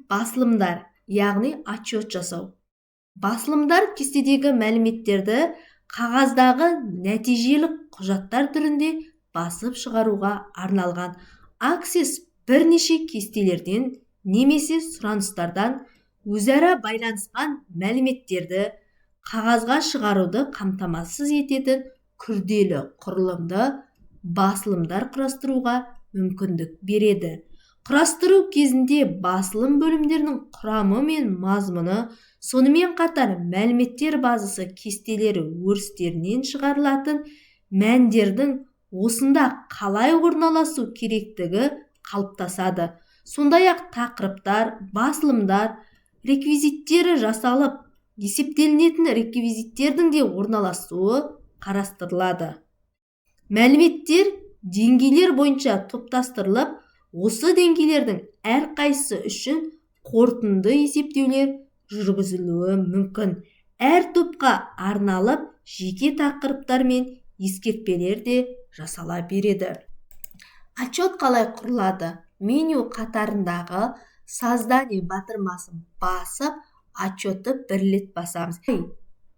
басылымдар, яғни отчет жасау. Басылымдар кестедегі мәліметтерді қағаздағы нәтижелік құжаттар түрінде басып шығаруға арналған. Access бірнеше кестелерден немесе сұраныстардан өзара байланысқан мәліметтерді қағазға шығаруды қамтамасыз ететін күрделі құрылымды басылымдар құрастыруға мүмкіндік береді. Құрастыру кезінде басылым бөлімдерінің құрамы мен мазмұны, сонымен қатар мәліметтер базасы кестелері өрістерінен шығарылатын мәндердің осында қалай орналасу керектігі қалыптасады. Сондай-ақ тақырыптар, басылымдар, реквизиттері жасалып, есептелінетін реквизиттердің де орналасуы қарастырылады. Мәліметтер деңгейлер бойынша топтастырылып, осы деңгейлердің әрқайсысы үшін қорытынды есептеулер жүргізілуі мүмкін. Әр топқа арналып, жеке тақырыптар мен ескертпелер де жасала береді. Отчет қалай құрылады? Меню қатарындағы создание батырмасын басып, отчетты бірлет басамыз.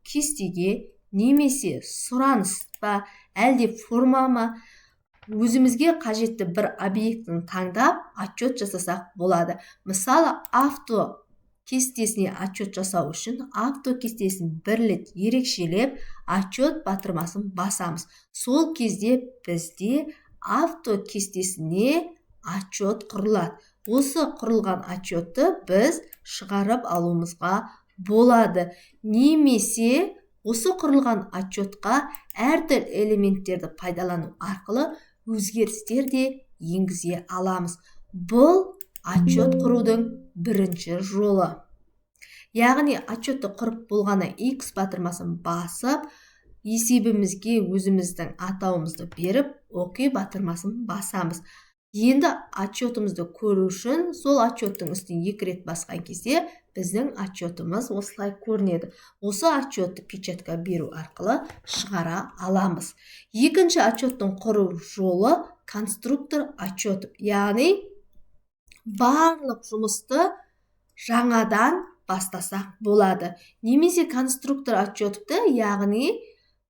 Кестеге немесе сұраныс па, әлде форма ма, өзімізге қажетті бір объектін таңдап, отчет жасасақ болады. Мысалы, авто кестесіне отчет жасау үшін авто кестесін бірлет ерекшелеп, отчет батырмасын басамыз. Сол кезде бізде авто кестесіне отчет құрылады. Осы құрылған отчетты біз шығарып алуымызға болады. Немесе осы құрылған отчетқа әртүрлі элементтерді пайдалану арқылы өзгерістер де енгізе аламыз. Бұл отчет құрудың бірінші жолы. Яғни отчетты құрып болғаны X батырмасын басып, есебімізге өзіміздің атауымызды беріп, ОК батырмасын басамыз. Енді отчетымызды көру үшін сол отчеттің үстін 2 рет басқан кезде біздің отчетымыз осылай көрінеді. Осы отчетты печатка беру арқылы шығара аламыз. Екінші отчеттің құру жолы конструктор отчеті. Яғни барлық жұмысты жаңадан бастасақ болады. Немесе конструктор отчеті, яғни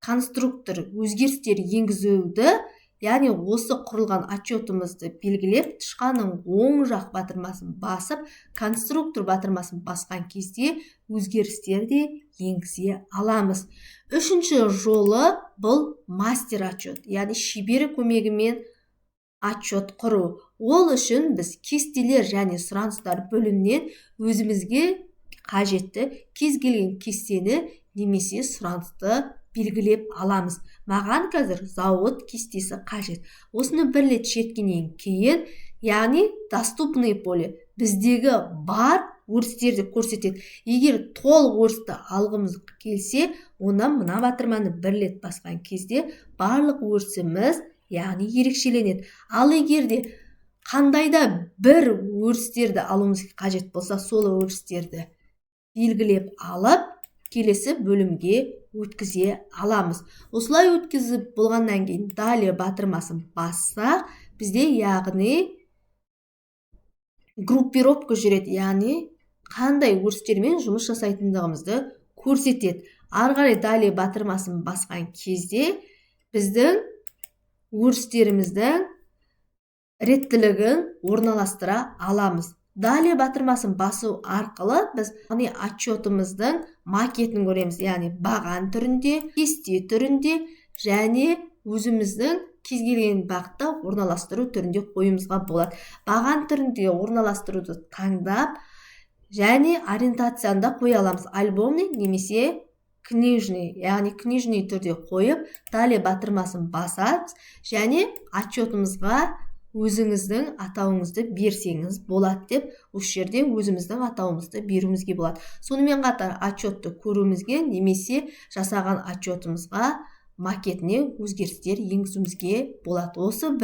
конструктор өзгерістер енгізуді, яғни осы құрылған отчетымызды белгілеп, тышқанның оң жақ батырмасын басып, конструктор батырмасын басқан кезде өзгерістер де енгізе аламыз. Үшінші жолы бұл мастер отчет, яғни шебері көмегімен отчет құру. Ол үшін біз кестелер және сұраныстар бөлімінен өзімізге қажетті кез келген кестені немесе сұранысты белгілеп аламыз. Маған қазір зауыт кестесі қажет. Осыны бірлет шеткеннен кейін, яғни доступный поле біздегі бар өрістерді көрсетеді. Егер толық өрісті алғымыз келсе, онда мына батырманы бірлет басқан кезде барлық өрісіміз, яғни ерекшеленеді. Ал егерде қандайда бір өрістерді алуымыз қажет болса, сол өрістерді белгілеп алып, келесі бөлімге өткізе аламыз. Осылай өткізіп болғаннан кейін далее батырмасын басса, бізде яғни группировка жүреді, яғни қандай өрістермен жұмыс жасайтындығымызды көрсетеді. Ары қарай далее батырмасын басқан кезде біздің өрістеріміздің реттілігін орналастыра аламыз. Далее батырмасын басу арқылы біз отчетымыздың макетін көреміз, яғни баған түрінде, кесте түрінде және өзіміздің кез келген бағытта орналастыру түрінде қойымызға болады. Баған түрінде орналастыруды таңдап және ориентацияны қоя аламыз. Альбомный немесе книжный, яғни книжный түрде қойып, далее батырмасын басамыз және отчетымызға өзіңіздің атауыңызды берсеңіз болады деп, осы жерде өзіміздің атауымызды беруімізге болады. Сонымен қатар отчетты көруімізге немесе жасаған отчетымызға макетіне өзгерістер енгізуімізге болады. Осы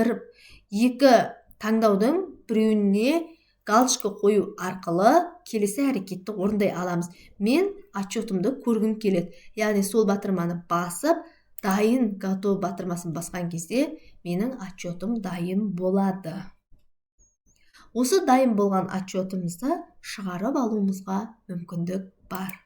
екі таңдаудың біреуіне галочка қою арқылы келесі әрекетті орындай аламыз. Мен отчетымды көргім келеді. Яғни сол батырманы басып, дайын готов батырмасын басқан кезде менің отчетым дайын болады. осы дайын болған отчетымызды шығарып алуымызға мүмкіндік бар.